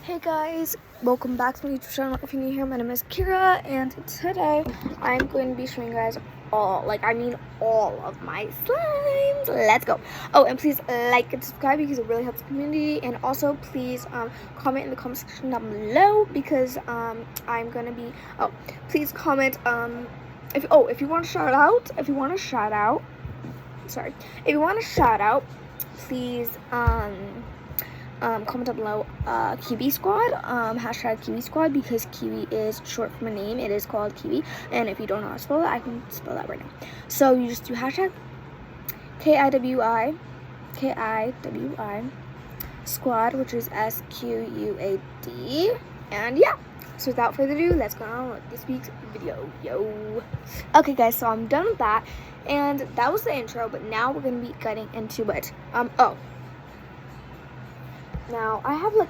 Hey guys, welcome back to my YouTube channel. If you're new here, my name is Kira, and today I'm going to be showing you guys all of my slimes. Let's go. Oh, and please like and subscribe because it really helps the community, and also please comment in the comment section down below because I'm gonna be please comment if you want to shout out, please comment down below Kiwi Squad, hashtag Kiwi Squad, because Kiwi is short for my name. It is called Kiwi, and if you don't know how to spell it, I can spell that right now. So you just do hashtag KIWI Squad, which is SQUAD, and yeah. So without further ado, let's go on with this week's video. Okay guys, so I'm done with that, and that was the intro, but now we're gonna be getting into it. Now, I have I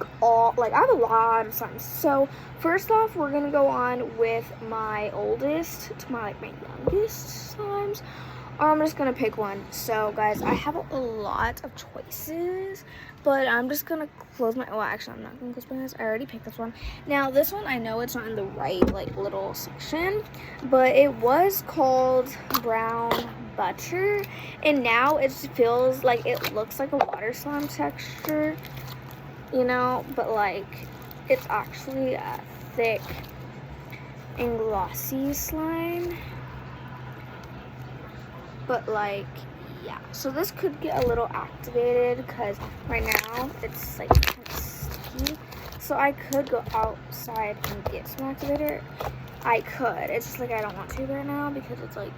have a lot of slimes. So, first off, we're going to go on with my oldest to my youngest slimes. I'm just going to pick one. So, guys, I have a lot of choices, but I'm just going to close my, actually, I'm not going to close my eyes. I already picked this one. Now, this one, I know it's not in the right, little section, but it was called Brown Butter, and now it feels like it looks like a water slime texture. You know, but it's actually a thick and glossy slime. But yeah, so this could get a little activated because right now it's sticky. So I could go outside and get some activator. I could. It's just I don't want to right now because it's 10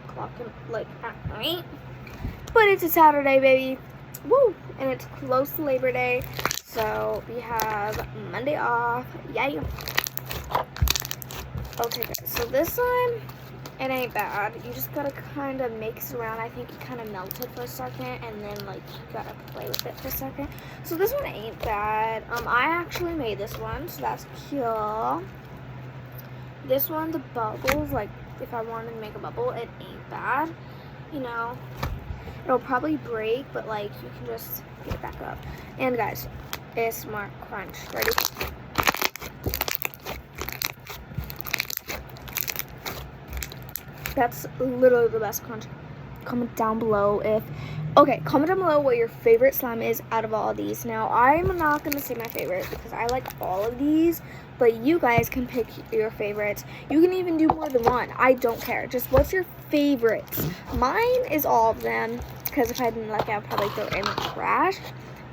o'clock at night. But it's a Saturday, baby. Woo! And it's close to Labor Day. So we have Monday off. Yay! Okay guys, so this slime, it ain't bad. You just gotta kind of mix around. I think it kind of melted for a second, and then you gotta play with it for a second. So this one ain't bad. I actually made this one, so that's cute. This one, the bubbles, if I wanted to make a bubble, it ain't bad. You know, it'll probably break, but you can just get it back up. And guys, ASMR crunch. Ready? That's literally the best crunch. Comment down below comment down below what your favorite slime is out of all of these. Now, I'm not going to say my favorite because I like all of these, but you guys can pick your favorites. You can even do more than one. I don't care. Just what's your favorites? Mine is all of them because if I didn't like it, I'd probably throw it in the trash.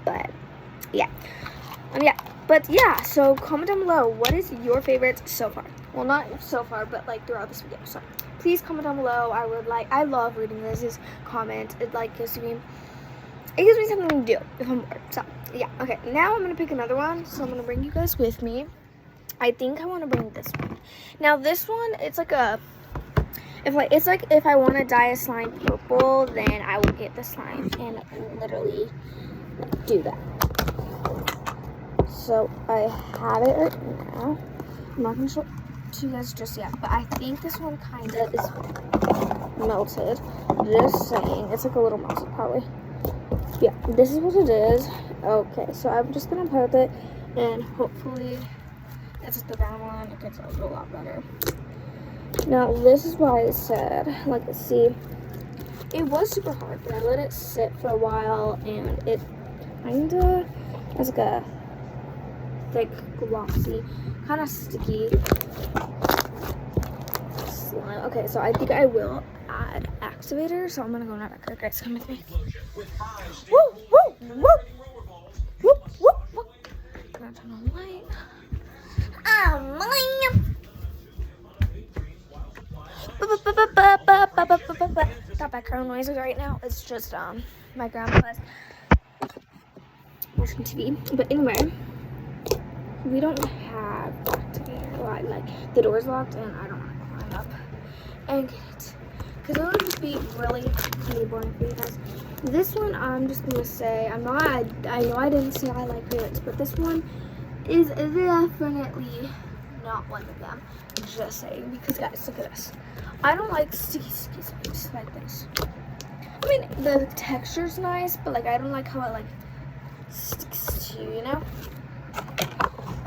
But yeah. So comment down below what is your favorite so far. Well, not so far, but throughout this video. So please comment down below. I love reading this comment. It gives me something to do if I'm bored. So yeah. Okay, now I'm gonna pick another one. So I'm gonna bring you guys with me. I think I want to bring this one. Now this one, it's if I want to dye a slime purple, then I will get the slime and literally do that. So I have it right now. I'm not going to show it to you guys just yet, but I think this one kind of is melted. Just saying. It's a little melted probably. Yeah, this is what it is. Okay, so I'm just going to play with it, and hopefully it's the brown one. It gets a lot better. Now, this is why I said, see, it was super hard, but I let it sit for a while, and it kind of has a thick, glossy, kind of sticky slime. Okay, so I think I will add activator, so I'm gonna go on that record. Guys, come with me. Woo, woo, woo, woo, woo, woo. I'm gonna turn on the light. Got background noises right now. It's just my grandpa's watching TV. But anyway, we don't have activator. The door's locked, and I don't want to climb up and get it because it would just be really boring for you guys. This one, I'm just gonna say I know I didn't say I like favorites, but this one is definitely not one of them. Just saying, because guys, look at this. I don't like sticky slimes like this. I mean, the texture's nice, but I don't like how it sticks to you, you know?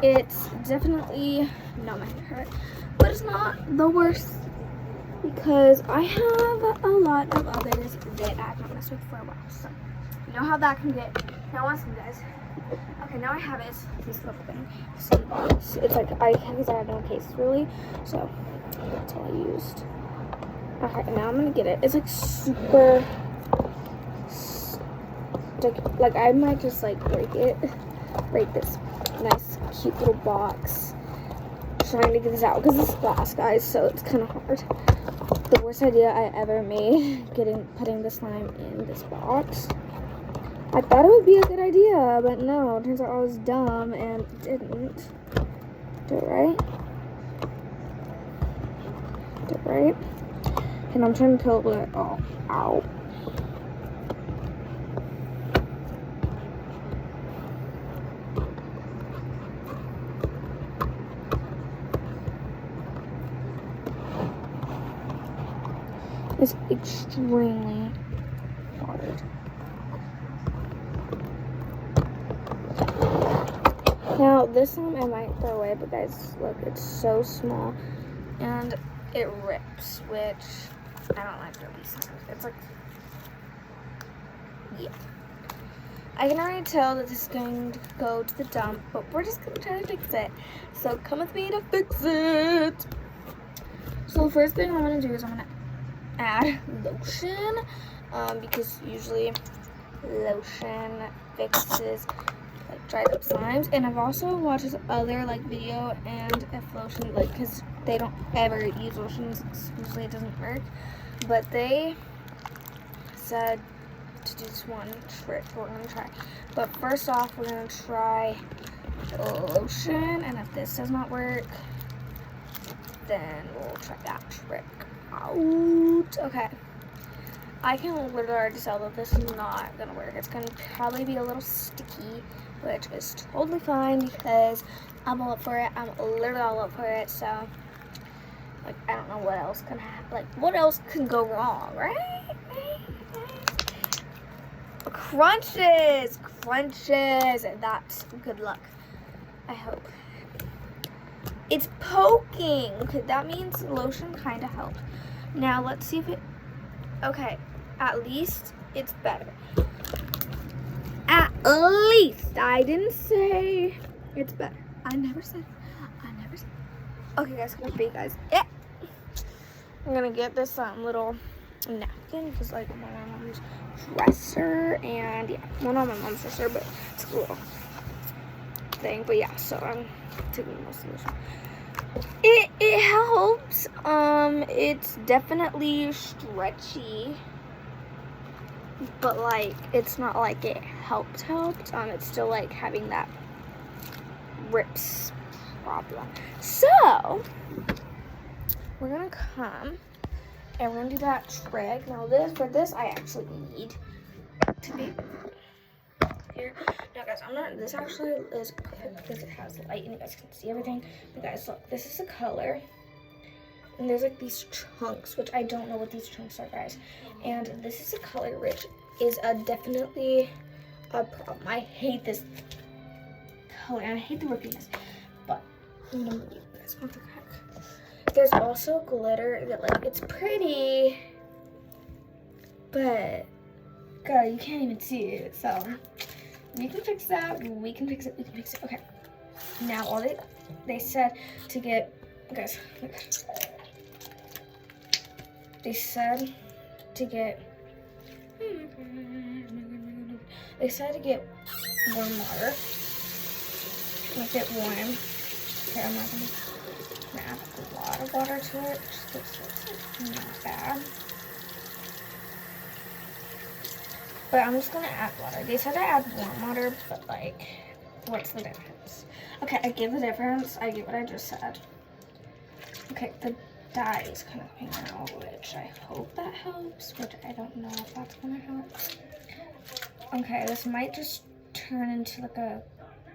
It's definitely not my favorite, but it's not the worst because I have a lot of others that I've not messed with for a while. So you know how that can get. Now listen, guys. Okay, now I have it. This little thing. So it's like because I have no case really, so that's all I used. Okay, now I'm gonna get it. It's like super. Like I might just like break this nice cute little box. Trying to get this out because it's glass, guys, so it's kind of hard. The worst idea I ever made putting the slime in this box. I thought it would be a good idea, but no, it turns out I was dumb and didn't do it right. Do it right. And I'm trying to pull it all out. It's extremely hard. Now, this one I might throw away, but guys, look, it's so small and it rips, which I don't like really sometimes. It's like, yeah. I can already tell that this is going to go to the dump, but we're just going to try to fix it. So come with me to fix it. So the first thing I'm going to do is I'm going to add lotion, because usually lotion fixes like dried up slimes. And I've also watched this other like video, and if lotion, like, because they don't ever use lotions, usually it doesn't work, but they said to do this one trick we're gonna try. But first off, we're gonna try lotion, and if this does not work, then we'll try that trick out. Okay, I can literally already tell that this is not gonna work. It's gonna probably be a little sticky, which is totally fine because I'm all up for it. I'm literally all up for it. So, like, I don't know what else can happen. Like, what else can go wrong, right? Crunches, that's good luck, I hope. It's poking. That means lotion kind of helped. Now let's see if it, okay, at least it's better. At least, I didn't say it's better. I never said. Okay guys, come with me guys. Yeah. I'm gonna get this little napkin, because like my mom's dresser, and yeah, well, not my mom's dresser, but it's a little thing. But yeah, so I'm taking most of this. It helps. It's definitely stretchy, but like it's not like it helped. It's still like having that rips problem. So we're gonna come and we're gonna do that trick. Now for this I actually need to be here. Now guys, this actually is perfect because it has light and you guys can see everything. But guys, look, this is the color. And there's like these chunks, which I don't know what these chunks are, guys. And this is the color, which is definitely a problem. I hate this color and I hate the rippiness. But I'm gonna move you guys. What the heck? There's also glitter that like it's pretty, but girl, you can't even see it. So we can fix that. We can fix it. Okay. Now all they said to get, guys. They said to get. They said to get warm water. Make it warm. Okay, I'm not gonna add a lot of water to it. Just looks not bad. But I'm just gonna add water. They said I add warm water, but like, what's the difference? Okay, I give the difference. I get what I just said. Okay, the dye is kind of coming out, which I hope that helps, which I don't know if that's gonna help. Okay, this might just turn into like a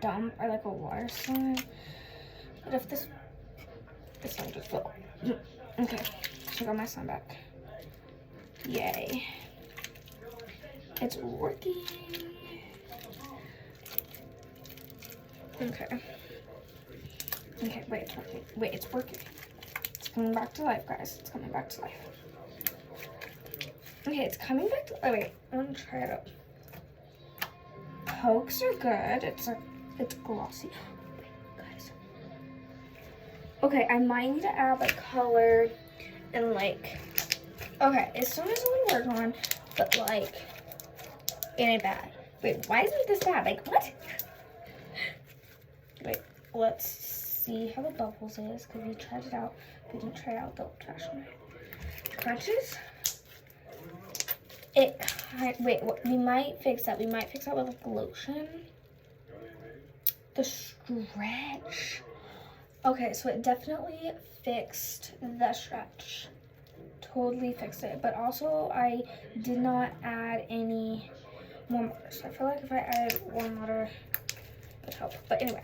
dump or like a water slime. But if this one just fell. Okay, I got my slime back. Yay. It's working. Okay. Okay, wait, it's working. Wait, it's working. It's coming back to life, guys. It's coming back to life. Okay, it's coming back to. Oh wait, I want to try it out. Pokes are good. It's glossy. Wait, guys. Okay, I might need to add like color and like. Okay, as soon as I want to work on, but like, it ain't bad. Wait, why isn't this bad? Like what? Wait, let's see how the bubbles is because we tried it out. We didn't try out the old-fashioned way. Crunches. Wait, we might fix that. We might fix that with like lotion. The stretch. Okay, so it definitely fixed the stretch. Totally fixed it. But also, I did not add any warm water. So I feel like if I added warm water, it would help. But anyway,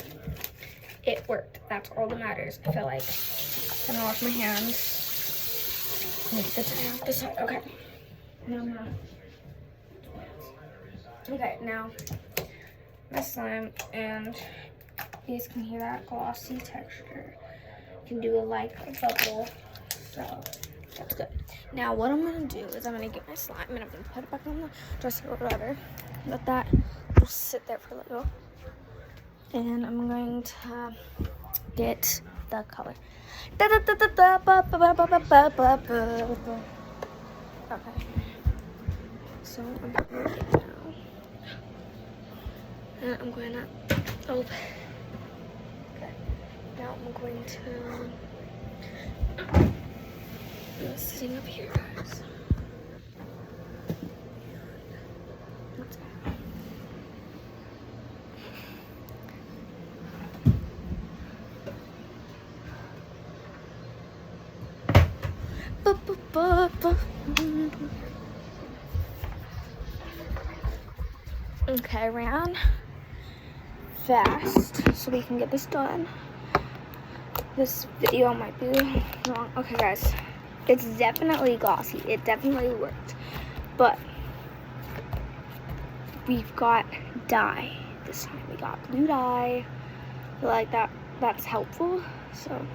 it worked. That's all that matters. I feel like I'm gonna wash my hands. Make the tie off this side. Okay. Now. Okay, now my slime, and you guys can hear that glossy texture. You can do like a bubble, so that's good. Now what I'm gonna do is I'm gonna get my slime and I'm gonna put it back on the dresser or whatever. Let that just sit there for a little, and I'm going to get the color. Okay. So I'm gonna get it now. And I'm going to open. Okay. Now I'm going to sitting up here, guys. What's that? Okay, I ran fast so we can get this done. This video might be long. Okay, guys, it's definitely glossy. It definitely worked, but we've got dye this time. We got blue dye. Like that. That's helpful. So,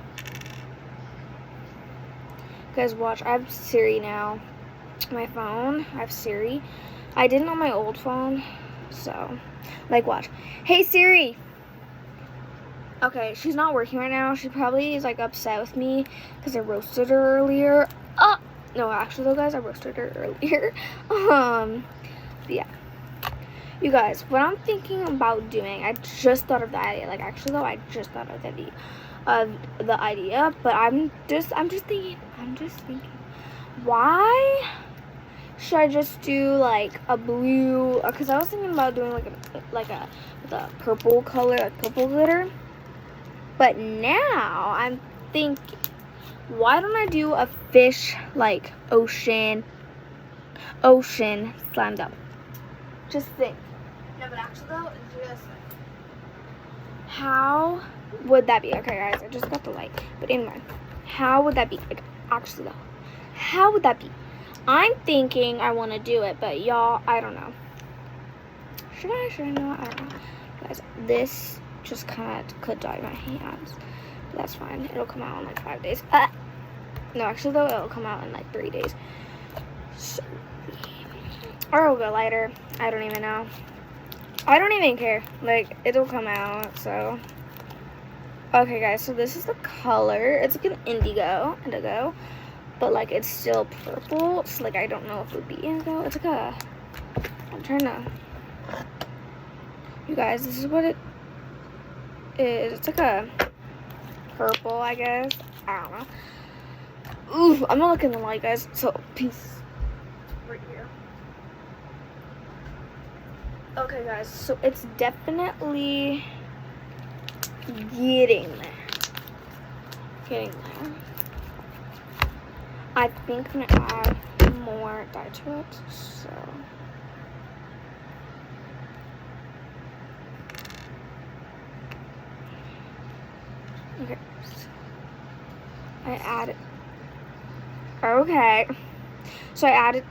guys, watch. I have Siri now. My phone. I have Siri. I didn't on my old phone. So, like, watch. Hey, Siri. Okay, she's not working right now. She probably is, like, upset with me because I roasted her earlier. No, actually, though, guys, I roasted her earlier. Yeah. You guys, what I'm thinking about doing, I just thought of the idea. Like, actually, though, I just thought of the idea. But I'm just thinking, why should I just do like a blue? Because I was thinking about doing the purple color, like purple glitter. But now I'm thinking, why don't I do a fish like ocean slammed up? Just think. No, but actually though, just how would that be? Okay, guys, I just got the light. But anyway, how would that be? Like, actually though, how would that be? I'm thinking I want to do it, but y'all, I don't know. Should I not? I don't know. Guys, this just kind of could dye my hands. But that's fine. It'll come out in like 5 days. No, actually though, it'll come out in like 3 days. So, or it'll go lighter. I don't even know. I don't even care. Like, it'll come out, so. Okay, guys, so this is the color. It's like an indigo. But, like, it's still purple. So, like, I don't know if it would be indigo. It's like a. I'm trying to. You guys, this is what it is. It's like a purple, I guess. I don't know. Ooh, I'm not looking at the light, guys. So, peace. Right here. Okay, guys. So, it's definitely getting there. I think I'm gonna add more dye to it, so. Okay. I added. Okay. So I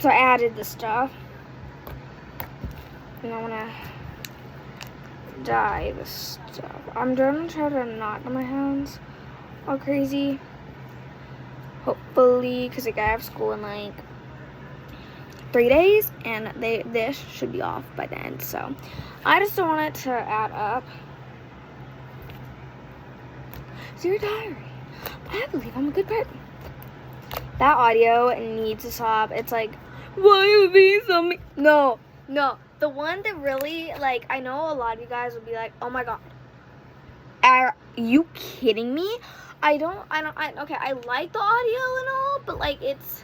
added the stuff. And I wanna dye this stuff. I'm gonna try to not get my hands all crazy. Hopefully, because like, I have school in like 3 days, and this should be off by then. So I just don't want it to add up. Dear diary, I believe I'm a good person. That audio needs to stop. It's like, why are you being so mean? No. The one that really, like, I know a lot of you guys would be like, oh my god, are you kidding me? Okay, I like the audio and all, but like, it's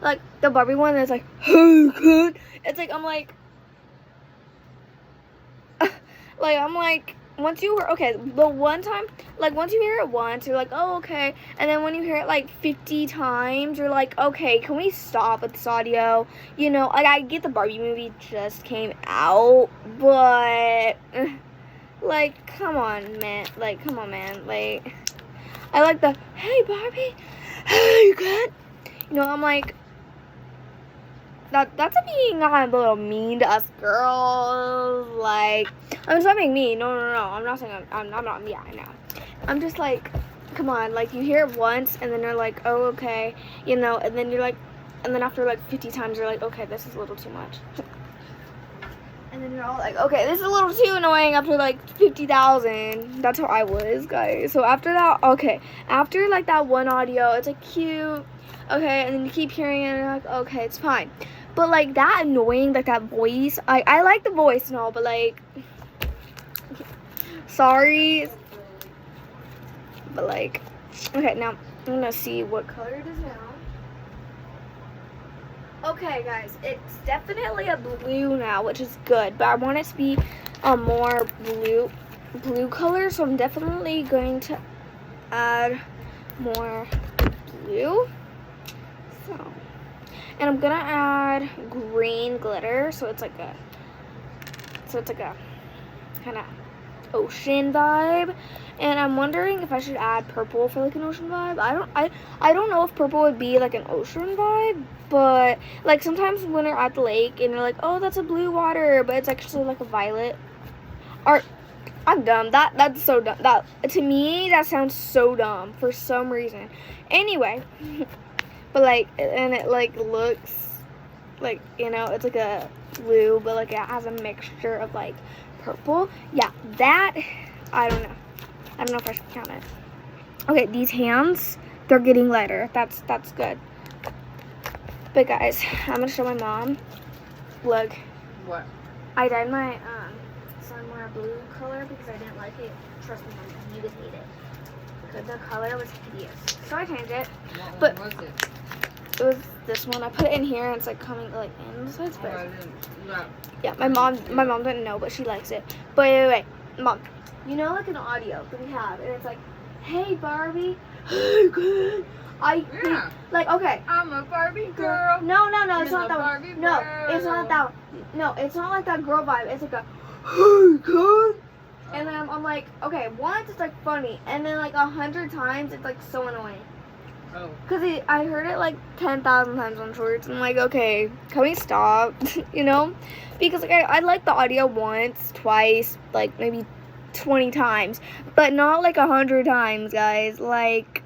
like the Barbie one that's like, hey, good. It's like, I'm like, once you hear, okay, the one time, like, once you hear it once, you're like, oh, okay, and then when you hear it, like, 50 times, you're like, okay, can we stop with this audio? You know, like, I get the Barbie movie just came out, but, like, come on, man, like, I like the, hey, Barbie, hey, good, you know, I'm like, that's being kind of a little mean to us girls. Like, I'm just not being mean. No. I'm not saying I'm not. Yeah, I know. I'm just like, come on. Like, you hear it once, and then you're like, oh, okay, you know. And then you're like, and then after like 50 times, you're like, okay, this is a little too much. And then you're all like, okay, this is a little too annoying after like 50,000. That's how I was, guys. So after that, okay, after like that one audio, it's like cute. Okay, and then you keep hearing it, and you're like, okay, it's fine. But, like, that annoying, like, that voice, I like the voice and all, but, like, sorry. But, like, okay, now, I'm gonna see what color it is now. Okay, guys, it's definitely a blue now, which is good, but I want it to be a more blue color, so I'm definitely going to add more blue. So, and I'm gonna add green glitter, so it's like a kind of ocean vibe. And I'm wondering if I should add purple for like an ocean vibe. I don't know if purple would be like an ocean vibe, but like sometimes when you're at the lake and you're like, oh, that's a blue water, but it's actually like a violet. Or I'm dumb. That's so dumb. That to me that sounds so dumb for some reason. Anyway. But like, and it like looks like, you know, it's like a blue, but like it has a mixture of like purple. Yeah, that, I don't know if I should count it. Okay, these hands, they're getting lighter. That's good. But guys, I'm gonna show my mom. Look. What? I dyed my sunwear blue color because I didn't like it. Trust me, you would hate it. Because the color was hideous. So I changed it. What was it? It was this one. I put it in here and it's like coming like in the sides. But yeah, my mom didn't know, but she likes it. But wait, Mom, you know like an audio that we have, and it's like, hey Barbie, hey good. Yeah. Like okay. I'm a Barbie girl. No, it's not that one. No, it's not that one. No, it's not like that girl vibe. It's like a hey good. And then I'm like, okay, once it's like funny, and then like 100 times it's like so annoying. Oh. Because I heard it like 10,000 times on shorts. I'm like, okay, can we stop? You know? Because like I like the audio once, twice, like maybe 20 times. But not like 100 times, guys. Like,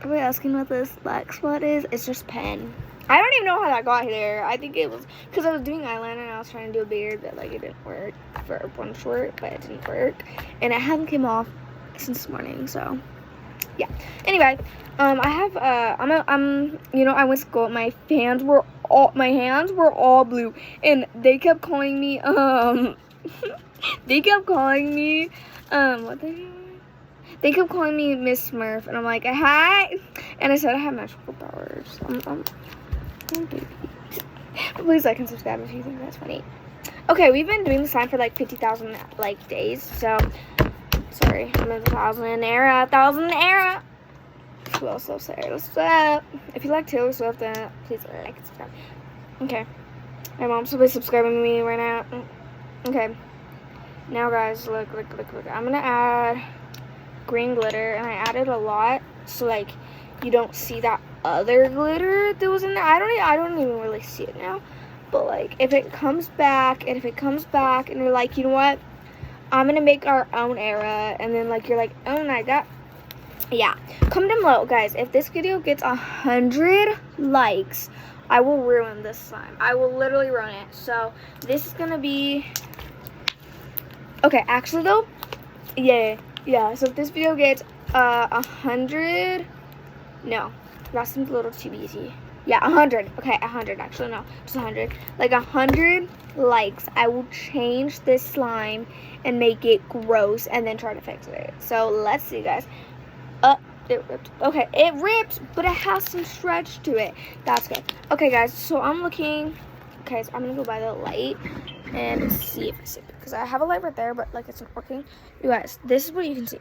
are we asking what this black spot is? It's just pen. I don't even know how that got here. I think it was because I was doing eyeliner and I was trying to do a beard, but like it didn't work for one short, but it didn't work. And it hasn't came off since this morning, so yeah. Anyway, I have you know, I went to school. My hands were all blue, and they kept calling me what they They kept calling me Miss Smurf, and I'm like, hi, and I said I have magical powers. I'm baby. Please like and subscribe if you think that's funny. Okay, we've been doing this sign for like 50,000 like days, so sorry, I'm in the 1,000 era. Who else loves Taylor Swift? If you like Taylor Swift, then please like and subscribe. Okay. My mom's supposed to be subscribing to me right now. Okay. Now, guys, look. I'm gonna add green glitter, and I added a lot, so like you don't see that other glitter that was in there. I don't even really see it now. But like, if it comes back, and you're like, you know what, I'm gonna make our own era, and then like you're like, oh my god, yeah, comment down below, guys. If this video gets 100 likes, I will ruin this slime. I will literally ruin it. So this is gonna be okay. Actually though, yeah. So if this video gets 100, no, that seems a little too easy. Yeah, 100. Okay, 100. Actually, no, just 100. Like 100 likes, I will change this slime and make it gross, and then try to fix it. So let's see, guys. It ripped. Okay, it ripped, but it has some stretch to it. That's good. Okay, guys. So I'm looking. Okay, so I'm gonna go by the light and see if I see it, because I have a light right there, but like it's not working. You guys, this is what you can see.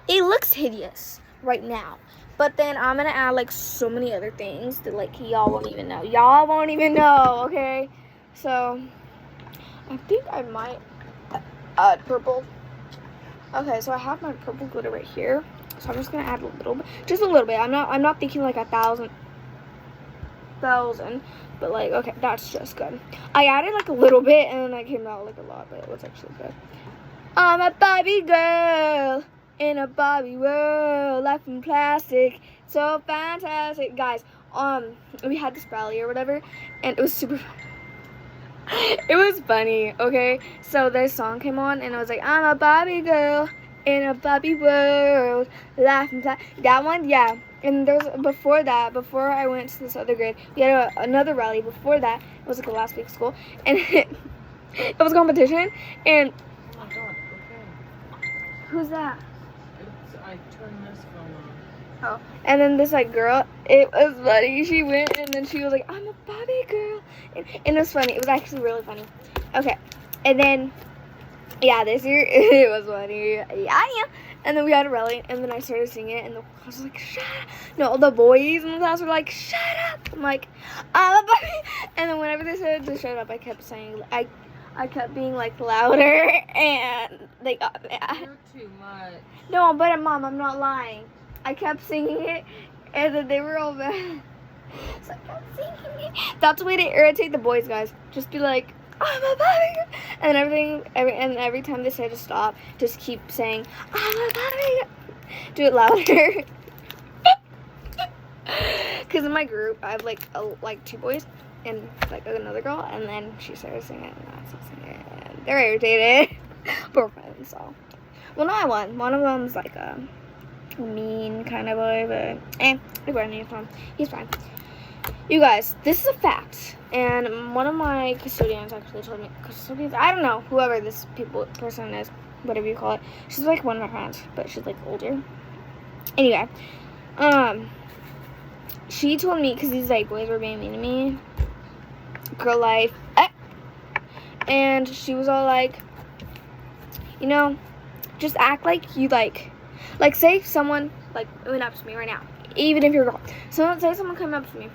It looks hideous right now. But then I'm going to add, like, so many other things that, like, y'all won't even know. Y'all won't even know, okay? So, I think I might add purple. Okay, so I have my purple glitter right here. So I'm just going to add a little bit. Just a little bit. I'm not thinking, like, 1,000. But, like, okay, that's just good. I added, like, a little bit, and then I came out, like, a lot. But it was actually good. I'm a Barbie girl in a Barbie world, life in plastic, so fantastic. Guys, we had this rally or whatever, and it was super fun. It was funny, okay? So this song came on, and I was like, I'm a Barbie girl in a Barbie world, life in plastic. That one, yeah. And there was, before I went to this other grade, we had another rally. Before that, it was like the last week of school, and it was a competition, and Oh my god, okay. who's that? I turned this phone on. Oh, and then this like girl, it was funny. She went and then she was like, I'm a Barbie girl. And it was funny. It was actually really funny. Okay. And then, yeah, this year, it was funny. Yeah. And then we had a rally, and then I started singing it, and the class was like, shut up. No, the boys in the class were like, shut up. I'm like, I'm a Barbie. And then whenever they said to shut up, I kept saying, I kept being like louder, and they got mad. You're too much. No, but Mom, I'm not lying. I kept singing it, and then they were all mad. So I kept singing it. That's a way to irritate the boys, guys. Just be like, I'm a Barbie. And every time they say to stop, just keep saying, I'm a Barbie. Do it louder. Because in my group, I have like 2 boys and like another girl, and then she started singing, and I stopped singing, and they're irritated. But we're friends, so. Well, not one. One of them's like a mean kind of boy, but he's fine. You guys, this is a fact, and one of my custodians actually told me. I don't know, whoever this person is, whatever you call it. She's like one of my friends, but she's like older. Anyway, she told me, because these like boys were being mean to me, girl life, and she was all like, you know, just act like you like say someone like went up to me right now, even if you're a girl. Say someone came up to me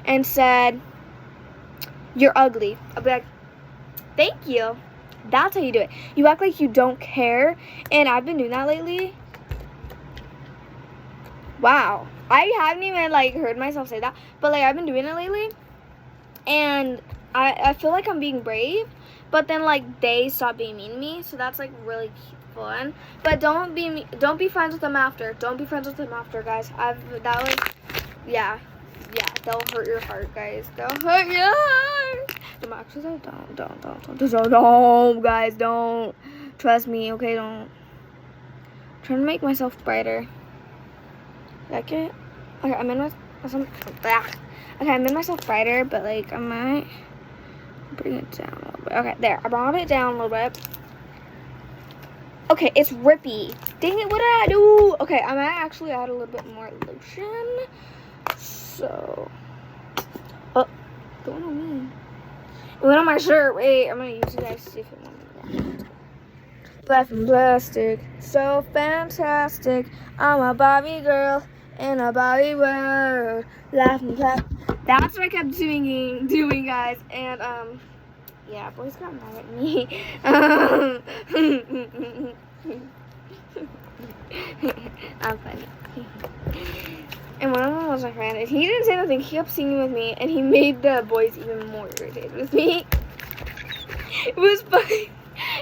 and said, you're ugly. I'll be like, thank you. That's how you do it. You act like you don't care, and I've been doing that lately. Wow. I haven't even like heard myself say that, but like I've been doing it lately, and I feel like I'm being brave, but then like they stop being mean to me, so that's like really fun. But don't be friends with them after. Don't be friends with them after, guys. Yeah, they'll hurt your heart, guys. They'll hurt your heart. Actually, don't, guys, don't. Trust me, okay? Don't. I'm trying to make myself brighter. Like it? Okay, I'm in myself brighter, but like I might bring it down a little bit. Okay, there. I brought it down a little bit. Okay, it's rippy. Dang it, what did I do? Okay, I might actually add a little bit more lotion. So, going on me. It went on my shirt. Wait, I'm gonna use you guys to see if it went. Life in plastic, so fantastic. I'm a Barbie girl in a Barbie world. Life in plastic. That's what I kept doing, guys. And yeah, boys got mad at me. I'm funny. And one of them was my friend, and he didn't say nothing. He kept singing with me, and he made the boys even more with me. It was funny.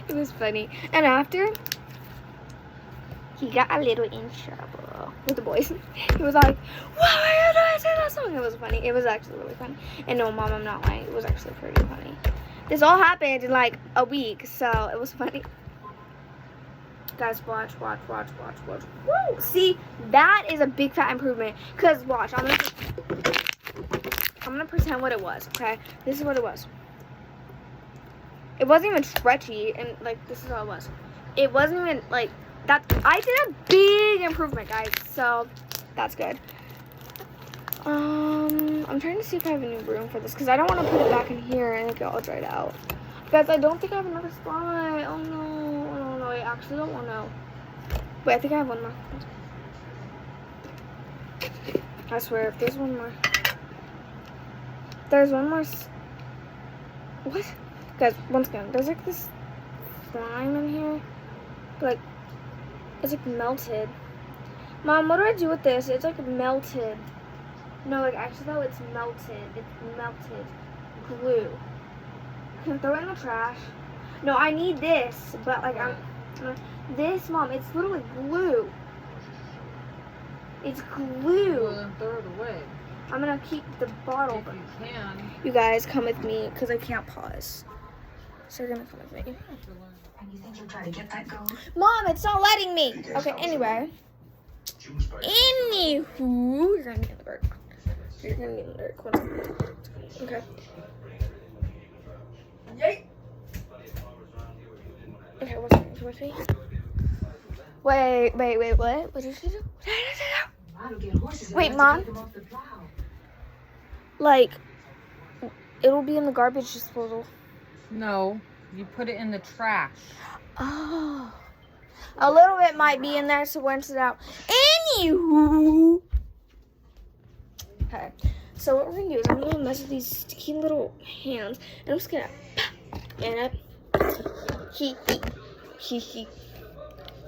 It was funny. And after, he got a little in trouble with the boys. He was like, "Why are you doing that song?" It was funny. It was actually really funny. And no, Mom, I'm not lying. It was actually pretty funny. This all happened in like a week, so it was funny. Guys, watch. Woo! See, that is a big fat improvement. Cause watch, I'm gonna pretend what it was. Okay, this is what it was. It wasn't even stretchy, and like this is how it was. It wasn't even like that. I did a big improvement, guys. So that's good. I'm trying to see if I have a new room for this because I don't want to put it back in here and get all dried out. Guys, I don't think I have another spot. Oh no. I actually don't want to. Wait, I think I have one more. I swear, if there's one more. There's one more. What? Guys, once again, there's like this slime in here. Like, it's like melted. Mom, what do I do with this? It's like melted. No, like actually though, it's melted. It's melted glue. Can I throw it in the trash? No, I need this, but like this, Mom, it's literally glue. It's glue. Well, then throw it away. I'm gonna keep the bottle. If you can. You guys come with me because I can't pause. So you're gonna come with me. And you think you'll try to get that going? Mom, it's not letting me. Okay, anyway. Anywho, you're gonna be in the dark. You're gonna be in the dark. Okay. Yay. Okay, what's with me? Wait, what? What did she do? Wait, Mom? Like, it'll be in the garbage disposal. No, you put it in the trash. Oh. A little bit might be in there, so rinse it out. Anywho. Okay, so what we're gonna do is I'm gonna mess with these sticky little hands, and I'm just gonna and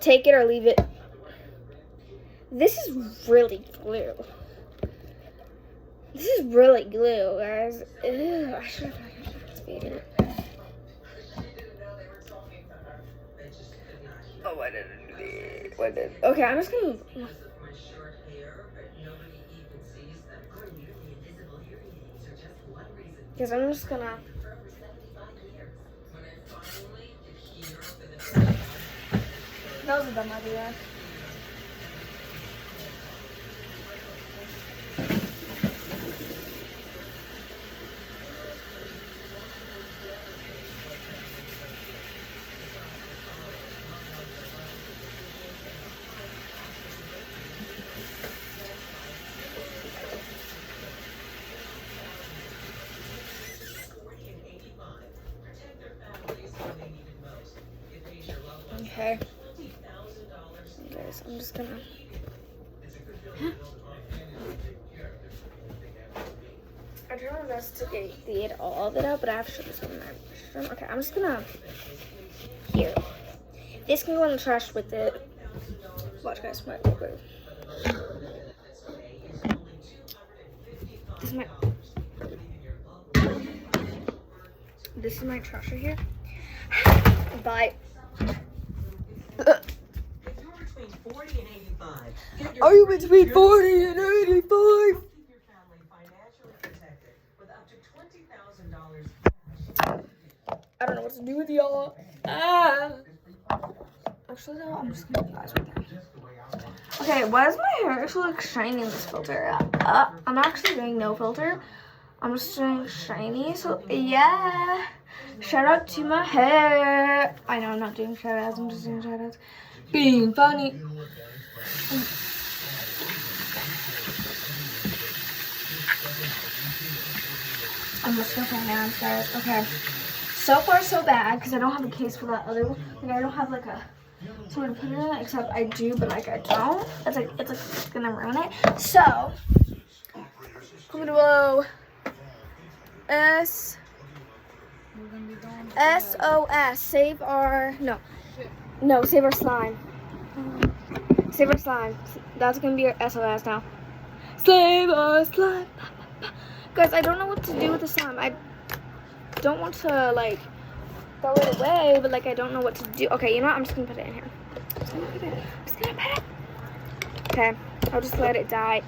take it or leave it. This is really glue. This is really glue, guys. Ew, I should have activated it. Oh, what did it do? Okay, I'm just gonna. Because I'm just gonna. That was a dumb idea. Okay. Guys, I'm just gonna. I try my best to get all of it out, but I have to show this one. Okay, I'm just gonna. Here. This can go in the trash with it. Watch, guys. Wait. This is my trash right here. Bye. Are you between 40 and 85? I don't know what to do with y'all. Actually, though, I'm just gonna be guys with them. Okay, why does my hair actually look shiny in this filter? I'm actually doing no filter. I'm just doing shiny, so yeah. Shout out to my hair. I know I'm not doing shout outs, I'm just doing shout outs. Being funny. I'm just with my hands, guys. Okay. So far, so bad, because I don't have a case for that other one. Like, I don't have like a somewhere to put it in, except I do, but like I don't. It's gonna ruin it. So, comment below. SOS. Save our save our slime. Save our slime. That's gonna be our SOS now. Save our slime. Guys, I don't know what to do with the slime. don't want to like throw it away, but like I don't know what to do. Okay, you know what? I'm just gonna put it in here. Okay, I'll just let it die.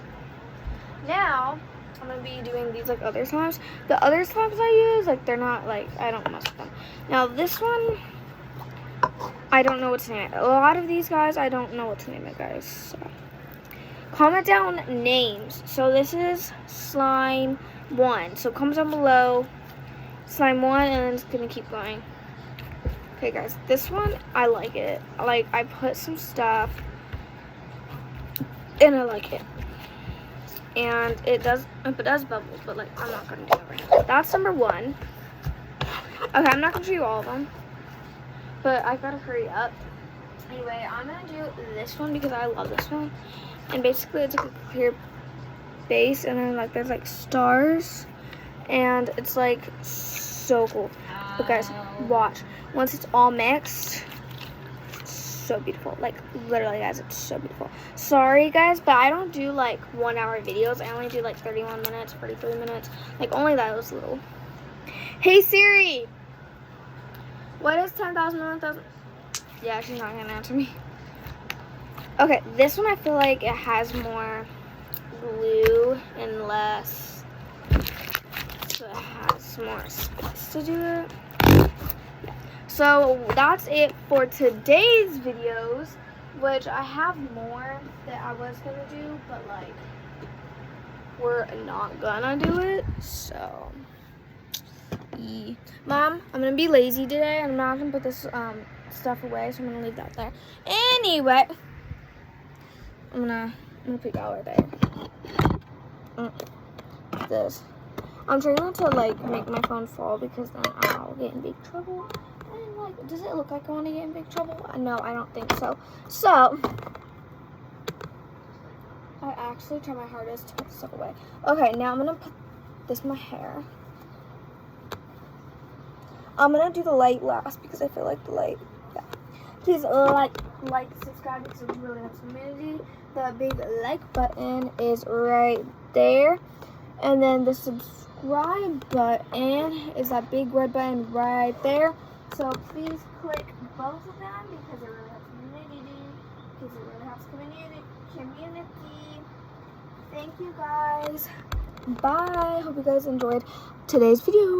Now I'm gonna be doing these like other slimes. The other slimes I use, like they're not like, I don't mess with them. Now this one, I don't know what to name it. A lot of these guys, I don't know what to name it, guys. So comment down names. So this is slime 1. So comment down below slime 1, and then it's gonna keep going. Okay guys, this one, I like it. Like, I put some stuff, and I like it. And it does bubbles, but like, I'm not gonna do it right now. That's number 1. Okay, I'm not gonna show you all of them, but I gotta hurry up. Anyway, I'm gonna do this one because I love this one. And basically, it's like a clear base, and then like there's like stars, and it's like so cool. But guys, watch. Once it's all mixed, it's so beautiful. Like literally, guys, it's so beautiful. Sorry, guys, but I don't do like 1 hour videos. I only do like 31 minutes, 43 minutes. Like only those little. Hey Siri, what is 10,000 1,000? Yeah, she's not gonna answer me. Okay, this one I feel like it has more glue and less, so it has more space to do it. So that's it for today's videos, which I have more that I was gonna do, but like we're not gonna do it. So yeah. Mom, I'm gonna be lazy today. I'm not gonna put this stuff away, so I'm gonna leave that there. Anyway, I'm gonna put y'all right there. This. I'm trying not to like make my phone fall because then I'll get in big trouble. And like, does it look like I want to get in big trouble? No, I don't think so. So I actually try my hardest to put this stuff away. Okay, now I'm gonna put this in my hair. I'm gonna do the light last because I feel like the light. Yeah. Please like, subscribe because it really helps the community. The big like button is right there, and then the subscribe button is that big red button right there. So please click both of them because it really helps the community. Because it really helps community. Thank you guys. Bye. Hope you guys enjoyed today's video.